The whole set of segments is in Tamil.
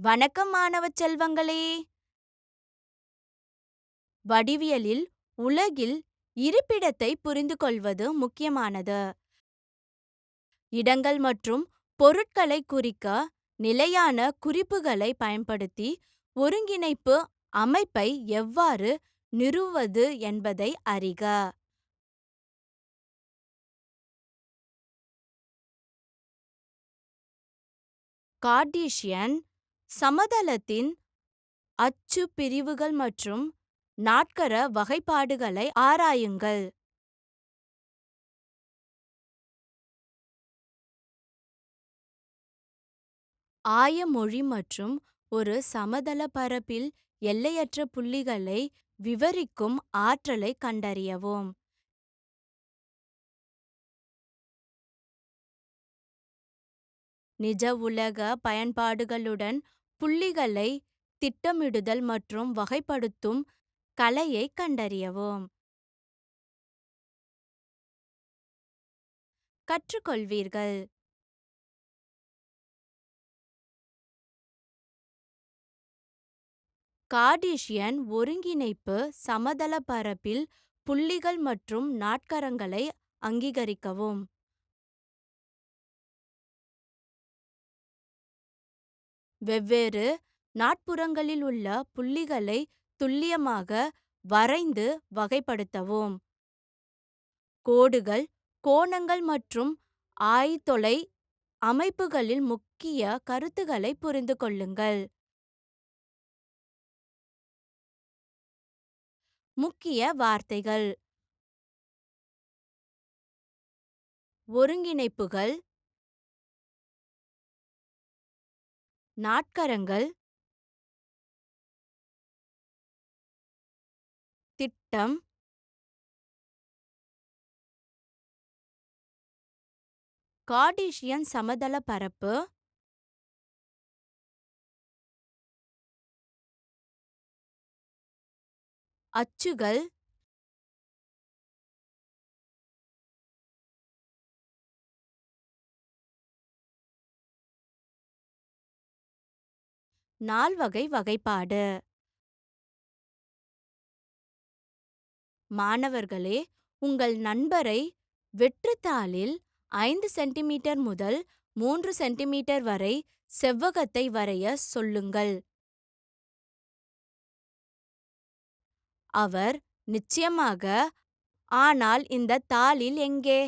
வணக்கம் மாணவ செல்வங்களே! வடிவியலில் உலகில் இருப்பிடத்தை புரிந்துகொள்வது முக்கியமானது. இடங்கள் மற்றும் பொருட்களை குறிக்க நிலையான குறிப்புகளை பயன்படுத்தி ஒருங்கிணைப்பு அமைப்பை எவ்வாறு நிறுவுவது என்பதை அறிக. கார்ட்டீசியன் சமதளத்தின் அச்சு பிரிவுகள் மற்றும் நாட்கர வகைப்பாடுகளை ஆராயுங்கள். ஆயமொழி மற்றும் ஒரு சமதள பரப்பில் எல்லையற்ற புள்ளிகளை விவரிக்கும் ஆற்றலை கண்டறியவும். நிஜ உலக பயன்பாடுகளுடன் புள்ளிகளை திட்டமிடுதல் மற்றும் வகைப்படுத்தும் கலையை கண்டறியவும். கற்றுக்கொள்வீர்கள். கார்ட்டீசியன் ஒருங்கிணைப்பு சமதள பரப்பில் புள்ளிகள் மற்றும் நாட்கரங்களை அங்கீகரிக்கவும். வெவ்வேறு நாட்புறங்களில் உள்ள புள்ளிகளை துல்லியமாக வரைந்து வகைப்படுத்தவும். கோடுகள், கோணங்கள் மற்றும் ஆயத்தொலை அமைப்புகளில் முக்கிய கருத்துக்களை புரிந்து கொள்ளுங்கள். முக்கிய வார்த்தைகள்: ஒருங்கிணைப்புகள், நாட்கரங்கள், திட்டம், கார்ட்டீசியன் சமதள பரப்பு, அச்சுகள், நால்வகை வகைப்பாடு. மாணவர்களே, உங்கள் நண்பரை வெற்றுத்தாளில் 5 சென்டிமீட்டர் முதல் 3 சென்டிமீட்டர் வரை செவ்வகத்தை வரைய சொல்லுங்கள். அவர் நிச்சயமாக, ஆனால் இந்த தாளில் எங்கே?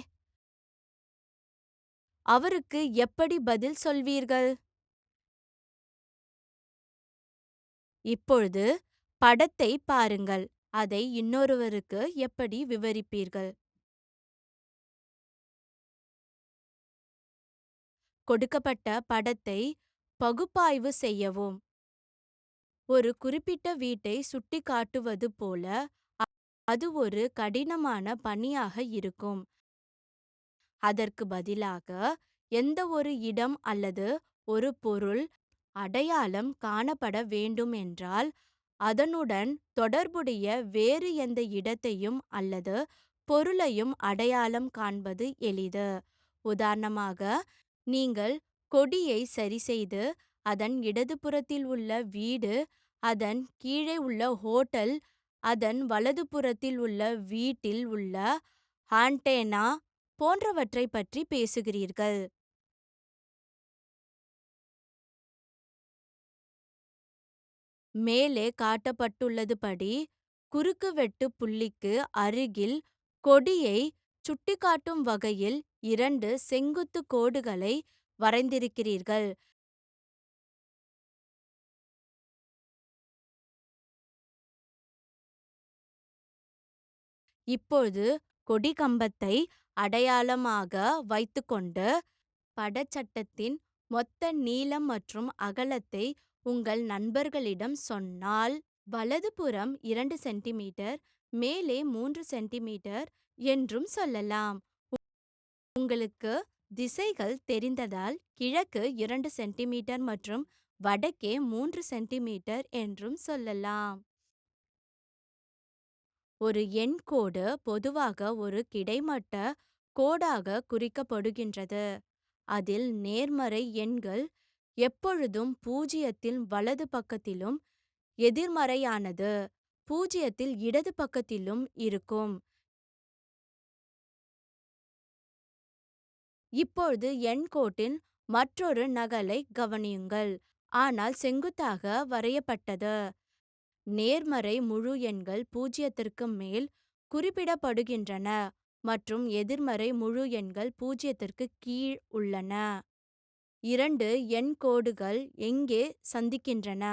அவருக்கு எப்படி பதில் சொல்வீர்கள்? இப்பொழுது படத்தை பாருங்கள். அதை இன்னொருவருக்கு எப்படி விவரிப்பீர்கள்? கொடுக்கப்பட்ட படத்தை பகுப்பாய்வு செய்யவும். ஒரு குறிப்பிட்ட வீட்டை சுட்டிக்காட்டுவது போல அது ஒரு கடினமான பணியாக இருக்கும். அதற்கு பதிலாக, எந்த ஒரு இடம் அல்லது ஒரு பொருள் அடையாளம் காணப்பட வேண்டும் என்றால், அதனுடன் தொடர்புடைய வேறு எந்த இடத்தையும் அல்லது பொருளையும் அடையாளம் காண்பது எளிது. உதாரணமாக, நீங்கள் கொடியை சரிசெய்து அதன் இடதுபுறத்தில் உள்ள வீடு, அதன் கீழே உள்ள ஹோட்டல், அதன் வலதுபுறத்தில் உள்ள வீட்டில் உள்ள ஆண்டெனா போன்றவற்றை பற்றி பேசுகிறீர்கள். மேலே காட்டப்பட்டுள்ளதுபடி குறுக்குவெட்டு புள்ளிக்கு அருகில் கொடியை சுட்டிக்காட்டும் வகையில் 2 செங்குத்து கோடுகளை வரைந்திருக்கிறீர்கள். இப்போது கொடிக்கம்பத்தை அடையாளமாக வைத்துக்கொண்டு படச்சட்டத்தின் மொத்த நீளம் மற்றும் அகலத்தை உங்கள் நண்பர்களிடம் சொன்னால், வலதுபுறம் 2 சென்டிமீட்டர், மேலே 3 சென்டிமீட்டர் என்றும் சொல்லலாம். உங்களுக்கு திசைகள் தெரிந்ததால் கிழக்கு 2 சென்டிமீட்டர் மற்றும் வடக்கே 3 சென்டிமீட்டர் என்றும் சொல்லலாம். ஒரு எண் கோடு பொதுவாக ஒரு கிடைமட்ட கோடாக குறிக்கப்படுகின்றது. அதில் நேர்மறை எண்கள் எப்பொழுதும் பூஜ்ஜியத்தில் வலது பக்கத்திலும் எதிர்மறையானது பூஜ்ஜியத்தில் இடது பக்கத்திலும் இருக்கும். இப்பொழுது எண்கோட்டின் மற்றொரு நகலை கவனியுங்கள், ஆனால் செங்குத்தாக வரையப்பட்டது. நேர்மறை முழு எண்கள் பூஜ்ஜியத்திற்கு மேல் குறிப்பிடப்படுகின்றன மற்றும் எதிர்மறை முழு எண்கள் பூஜ்ஜியத்திற்கு கீழ் உள்ளன. இரண்டு எண்கோடுகள் எங்கே சந்திக்கின்றன?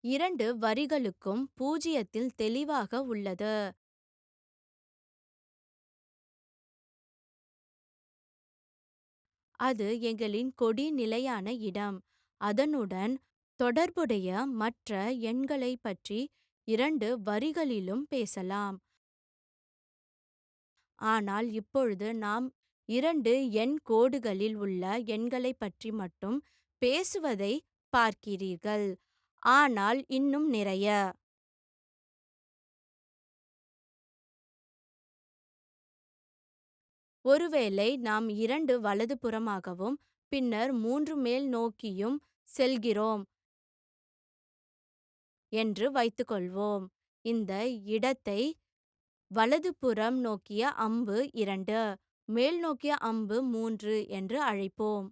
இரண்டு வரிகளுக்கும் பூஜ்ஜியத்தில் தெளிவாக உள்ளது. அது எங்களின் கொடி நிலையான இடம். அதனுடன் தொடர்புடைய மற்ற எண்களைப் பற்றி இரண்டு வரிகளிலும் பேசலாம். ஆனால் இப்பொழுது நாம் இரண்டு எண்கோடுகளில் உள்ள எண்களைப் பற்றி மட்டும் பேசுவதை பார்க்கிறீர்கள். ஆனால் இன்னும் நிறைய ஒருவேளை நாம் இரண்டு வலதுபுறமாகவும் பின்னர் மூன்று மேல் நோக்கியும் செல்கிறோம் என்று வைத்துக்கொள்வோம். இந்த இடத்தை வலதுபுறம் நோக்கிய அம்பு 2, மேல் நோக்கிய அம்பு 3 என்று அழைப்போம்.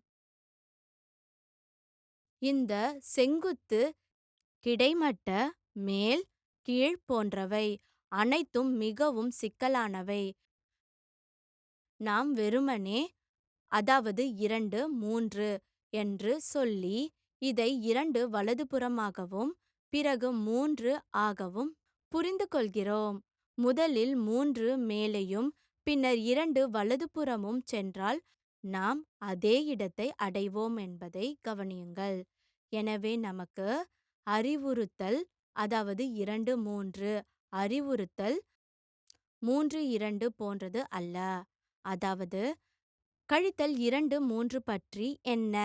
இந்த செங்குத்து, கிடைமட்ட, மேல், கீழ் போன்றவை அனைத்தும் மிகவும் சிக்கலானவை. நாம் வெறுமனே அதாவது 2, 3 என்று சொல்லி இதை 2 வலதுபுறமாகவும் பிறகு 3 ஆகவும் புரிந்து கொள்கிறோம். முதலில் 3 மேலேயும் பின்னர் 2 வலதுபுறமும் சென்றால் நாம் அதே இடத்தை அடைவோம் என்பதை கவனியுங்கள். எனவே நமக்கு அறிவுறுத்தல் அதாவது 2, 3 அறிவுறுத்தல் 3, 2 போன்றது அல்ல. அதாவது கழித்தல் 2, 3 பற்றி என்ன?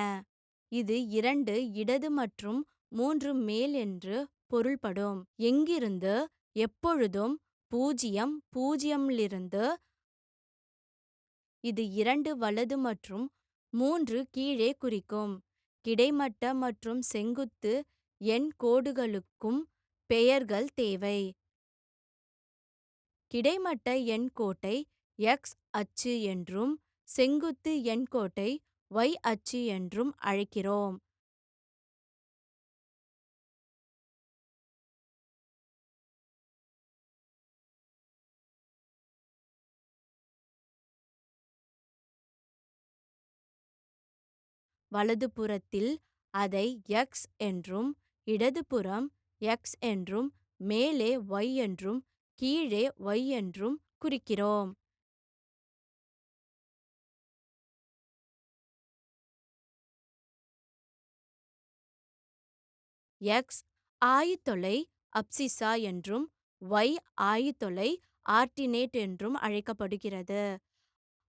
இது 2 இடது மற்றும் 3 மேல் என்று பொருள்படும். எங்கிருந்து எப்பொழுதும் 0, 0லிருந்து இது 2 வலது மற்றும் 3 கீழே குறிக்கும். கிடைமட்ட மற்றும் செங்குத்து எண்கோடுகளுக்கும் பெயர்கள் தேவை. கிடைமட்ட எண்கோட்டை எக்ஸ் அச்சு என்றும் செங்குத்து எண்கோட்டை y அச்சு என்றும் அழைக்கிறோம். வலதுபுறத்தில் அதை x என்றும் இடதுபுறம் x என்றும் மேலே y என்றும் கீழே y என்றும் குறிக்கிறோம். x ஆயத்தொலை அப்சிசா என்றும் y ஆயத்தொலை ஆர்டினேட் என்றும் அழைக்கப்படுகிறது.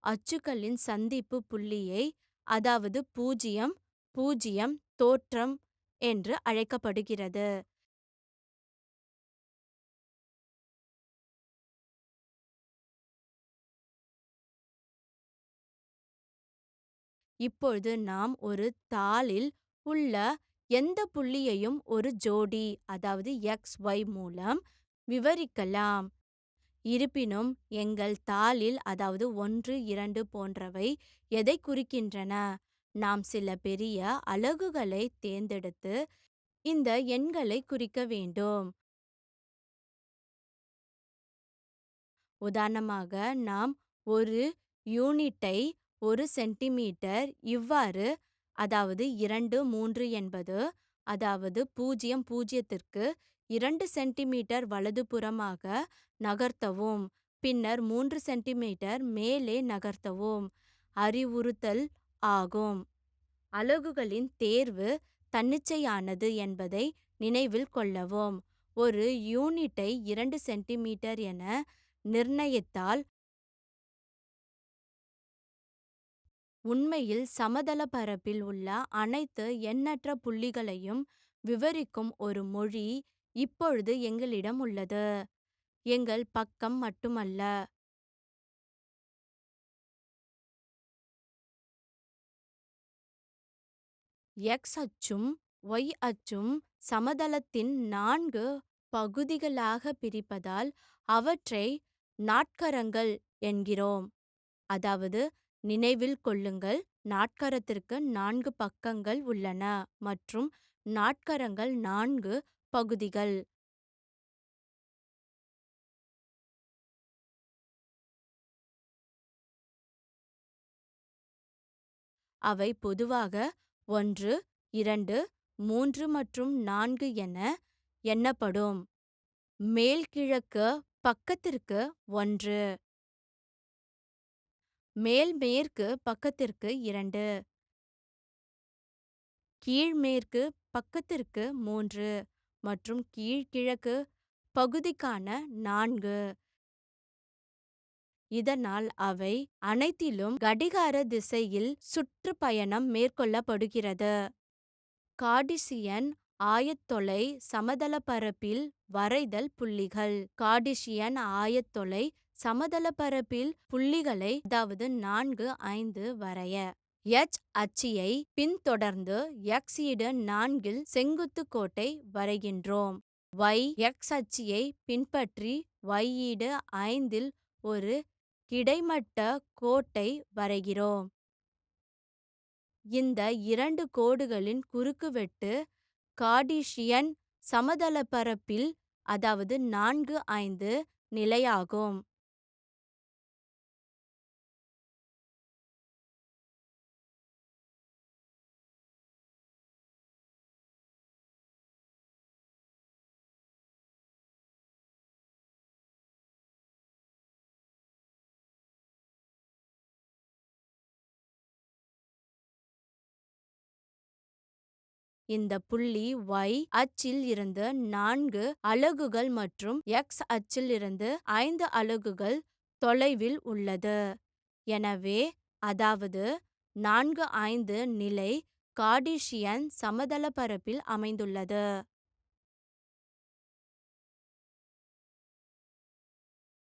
அச்சுக்களின் சந்திப்பு புள்ளியை அதாவது 0, 0 தோற்றம் என்று அழைக்கப்படுகிறது. இப்பொழுது நாம் ஒரு தாளில் உள்ள எந்த புள்ளியையும் ஒரு ஜோடி அதாவது XY மூலம் விவரிக்கலாம். இருப்பினும் எங்கள் தாளில் அதாவது 1, 2 போன்றவை எதை குறிக்கின்றன? நாம் சில பெரிய அலகுகளை தேர்ந்தெடுத்து இந்த எண்களை குறிக்க வேண்டும். உதாரணமாக நாம் ஒரு யூனிட்டை 1 சென்டிமீட்டர் இவ்வாறு அதாவது 2, 3 என்பது அதாவது 0, 0த்திற்கு 2 சென்டிமீட்டர் வலதுபுறமாக நகர்த்தவும் பின்னர் 3 சென்டிமீட்டர் மேலே நகர்த்தவும் அறிவுறுத்தல் ஆகும். அலகுகளின் தேர்வு தன்னிச்சையானது என்பதை நினைவில் கொள்ளவும். ஒரு யூனிட்டை 2 சென்டிமீட்டர் என நிர்ணயித்தால் உண்மையில் சமதள பரப்பில் உள்ள அனைத்து எண்ணற்ற புள்ளிகளையும் விவரிக்கும் ஒரு மொழி இப்பொழுது எங்களிடம் உள்ளது. எங்கள் பக்கம் மட்டுமல்ல. எக்ஸ் அச்சும் ஒய் அச்சும் சமதளத்தின் 4 பகுதிகளாக பிரிப்பதால் அவற்றை நாட்கரங்கள் என்கிறோம். அதாவது, நினைவில் கொள்ளுங்கள், நாட்கரத்திற்கு 4 பக்கங்கள் உள்ளன மற்றும் நாட்கரங்கள் 4 பகுதிகள். அவை பொதுவாக 1, 2, 3 மற்றும் 4 என எண்ணப்படும். மேல்கிழக்கு பக்கத்திற்கு 1, மேல்மேற்கு பக்கத்திற்கு 2, கீழ்மேற்கு பக்கத்திற்கு 3 மற்றும் கீழ்கிழக்கு பகுதிக்கான 4. இதனால் அவை அனைத்திலும் கடிகார திசையில் சுற்றுப்பயணம் மேற்கொள்ளப்படுகிறது. கார்ட்டீசியன் ஆயத்தொலை சமதளப்பரப்பில் வரைதல் புள்ளிகள். கார்ட்டீசியன் ஆயத்தொலை சமதளப்பரப்பில் புள்ளிகளை, அதாவது 4, 5 வரைய. எச் அச்சியை பின்தொடர்ந்து எக்ஸ் ஈடு 4இல் செங்குத்து கோட்டை வரைகின்றோம். y எக்ஸ் அச்சியை பின்பற்றி y ஈடு 5இல் ஒரு கிடைமட்ட கோட்டை வரைகிறோம். இந்த இரண்டு கோடுகளின் குறுக்குவெட்டு கார்ட்டீசியன் சமதளப்பரப்பில், அதாவது 4, 5 நிலையாகும். இந்த புள்ளி y அச்சில் இருந்து 4 அலகுகள் மற்றும் x அச்சில் இருந்து 5 அலகுகள் தொலைவில் உள்ளது. எனவே, அதாவது 4, 5 நிலை கார்ட்டீசியன் சமதளப்பரப்பில் அமைந்துள்ளது.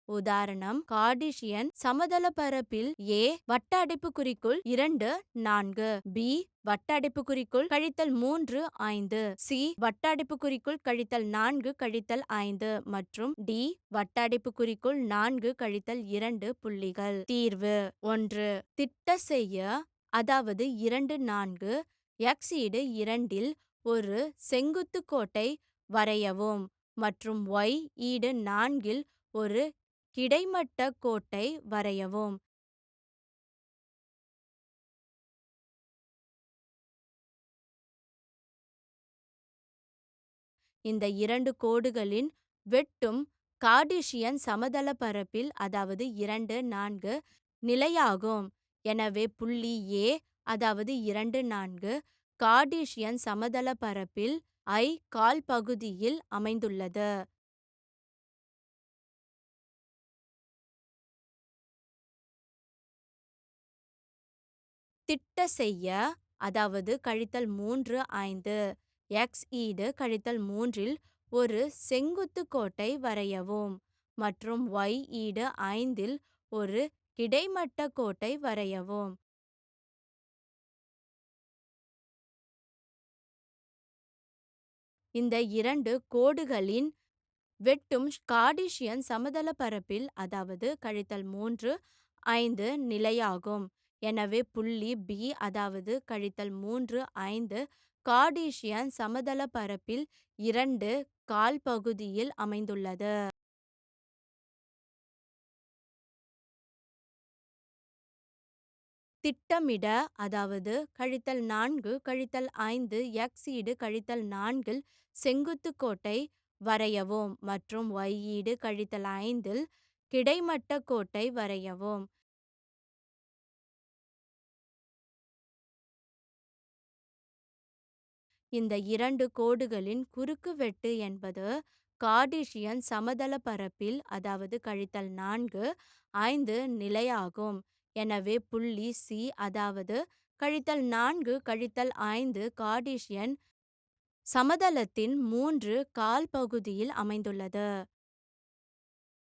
உதாரணம்: கார்ட்டீசியன் சமதளப்பரப்பில் A வட்ட அடைப்புக்குறிக்குள் 2, 4, B வட்ட அடைப்புக்குறிக்குள் -3, 5, C வட்ட அடைப்புக்குறிக்குள் -4, -5 மற்றும் D வட்ட அடைப்புக்குறிக்குள் 4, -2 புள்ளிகள். தீர்வு: 1. திட்ட செய்ய, அதாவது 2, 4 எக்ஸ் ஈடு 2இல் ஒரு செங்குத்து கோட்டை வரையவும் மற்றும் y ஈடு 4இல் ஒரு கிடைமட்ட கோட்டை வரையவும். இந்த இரண்டு கோடுகளின் வெட்டும் கார்ட்டீசியன் சமதளப்பரப்பில், அதாவது 2, 4 நிலையாகும். எனவே புள்ளி A, அதாவது 2, 4 கார்ட்டீசியன் சமதளப்பரப்பில் I கால்பகுதியில் அமைந்துள்ளது. திட்ட செய்ய, அதாவது -3, 5 எக்ஸ் ஈடு -3இல் ஒரு செங்குத்து கோட்டை வரையவும் மற்றும் y ஈடு 5இல் ஒரு கிடைமட்ட கோட்டை வரையவும். இந்த இரண்டு கோடுகளின் வெட்டும் கார்ட்டீசியன் சமதளப்பரப்பில், அதாவது -3, 5 நிலையாகும். எனவே புள்ளி B, அதாவது -3, 5 கார்ட்டீசியன் சமதளப்பரப்பில் 2 கால்பகுதியில் அமைந்துள்ளது. திட்டமிட, அதாவது -4, -5 எக்ஸ் ஈடு -4இல் செங்குத்து கோட்டை வரையவும் மற்றும் y ஈடு -5இல் கிடைமட்ட கோட்டை வரையவும். இந்த இரண்டு கோடுகளின் குறுக்குவெட்டு என்பது கார்ட்டீசியன் சமதளப்பரப்பில், அதாவது -4, 5 நிலையாகும். எனவே புள்ளி C, அதாவது -4, -5 கார்ட்டீசியன் சமதளத்தின் 3 கால்பகுதியில் அமைந்துள்ளது.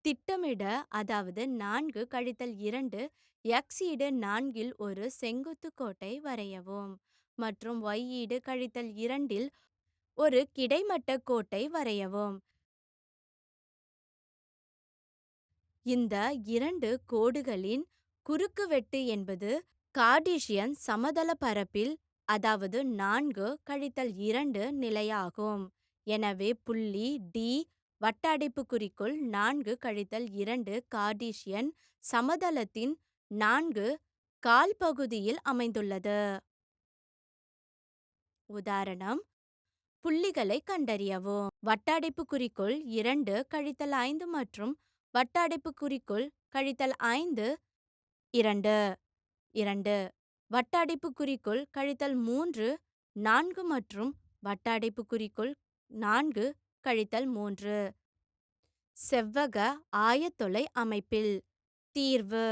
திட்டமிட, அதாவது 4, -2 எக்ஸ் ஈடு 4இல் ஒரு செங்குத்து கோட்டை வரையவும் மற்றும் y கழித்தல் 2 ஒரு கிடைமட்ட கோட்டை வரையவும். இந்த இரண்டு கோடுகளின் குறுக்குவெட்டு என்பது கார்ட்டீசியன் சமதள பரப்பில், அதாவது 4-2 நிலையாகும். எனவே புள்ளி D வட்டடைப்புக்குறிக்குள் 4-2 கார்ட்டீசியன் சமதளத்தின் 4 கால்பகுதியில் அமைந்துள்ளது. உதாரணம்: புள்ளிகளை கண்டறியவும். வட்டடைப்புக்குறிக்குள் 2-5 மற்றும் வட்டடைப்புக்குறிக்குள் -5 2 2 வட்டடைப்புக்குறிக்குள் -3 4 மற்றும் வட்டடைப்புக்குறிக்குள் 4-3. செவ்வக ஆயத்தொலை அமைப்பில். தீர்வு: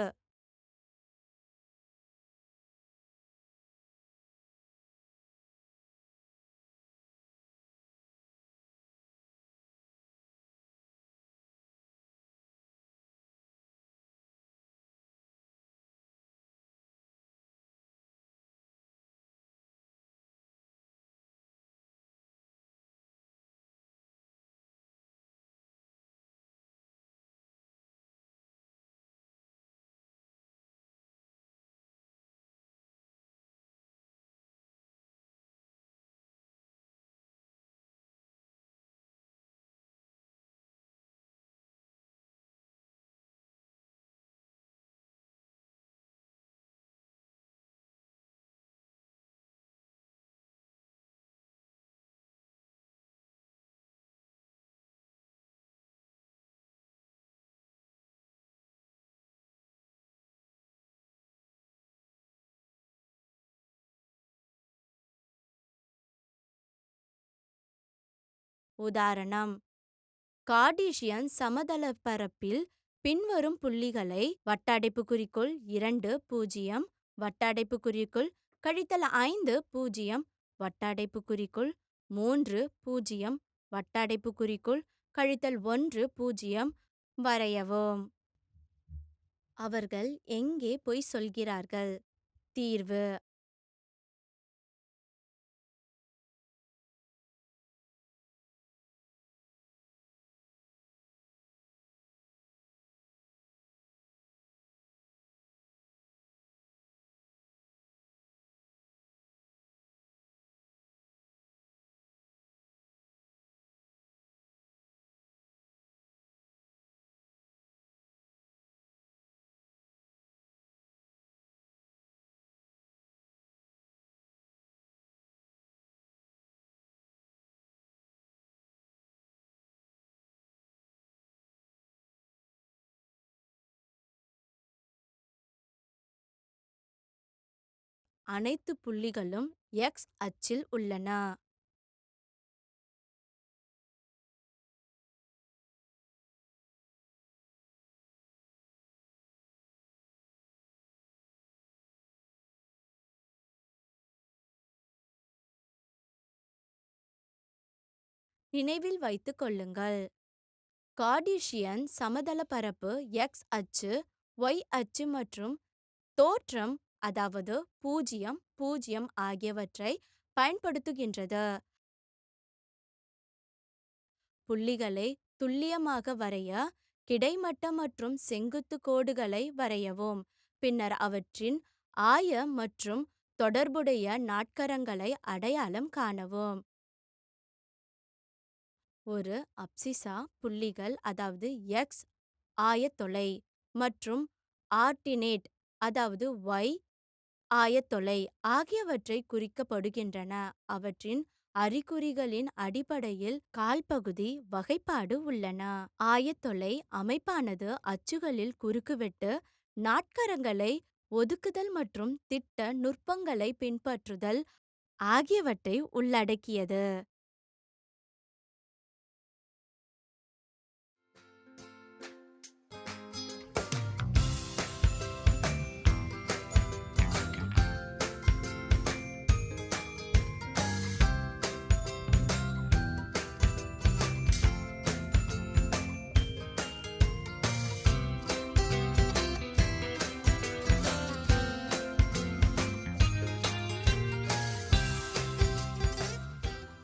உதாரணம்: கார்ட்டீசியன் சமதளப்பரப்பில் பின்வரும் புள்ளிகளை வட்டடைப்புக்குறிக்குள் 2 0 வட்டடைப்புக்குறிக்குள் -5 0 வட்டடைப்புக்குறிக்குள் 3 0 வட்டடைப்புக்குறிக்குள் -1 0 வரையவும். அவர்கள் எங்கே பொய் சொல்கிறார்கள்? தீர்வு: அனைத்து புள்ளிகளும் x அச்சில் உள்ளன. நினைவில் வைத்துக் கொள்ளுங்கள், கார்ட்டீசியன் சமதளப்பரப்பு x அச்சு, y அச்சு மற்றும் தோற்றம், அதாவது 0 0 ஆகியவற்றை பயன்படுத்துகின்றது. புள்ளிகளை துல்லியமாக வரைய கிடைமட்ட மற்றும் செங்குத்து கோடுகளை வரையவும். பின்னர் அவற்றின் ஆய மற்றும் தொடர்புடைய நாற்கரங்களை அடையாளம் காணவும். ஒரு அப்சிசா புள்ளிகள், அதாவது x ஆயத்தொலை, மற்றும் ஆர்டினேட், அதாவது y ஆயத்தொலை ஆகியவற்றை குறிக்கப்படுகின்றன. அவற்றின் அறிகுறிகளின் அடிப்படையில் கால்பகுதி வகைப்பாடு உள்ளன. ஆயத்தொலை அமைப்பானது அச்சுகளில் குறுக்குவெட்டு, நாற்கரங்களை ஒதுக்குதல் மற்றும் திட்ட நுட்பங்களை பின்பற்றுதல் ஆகியவற்றை உள்ளடக்கியது.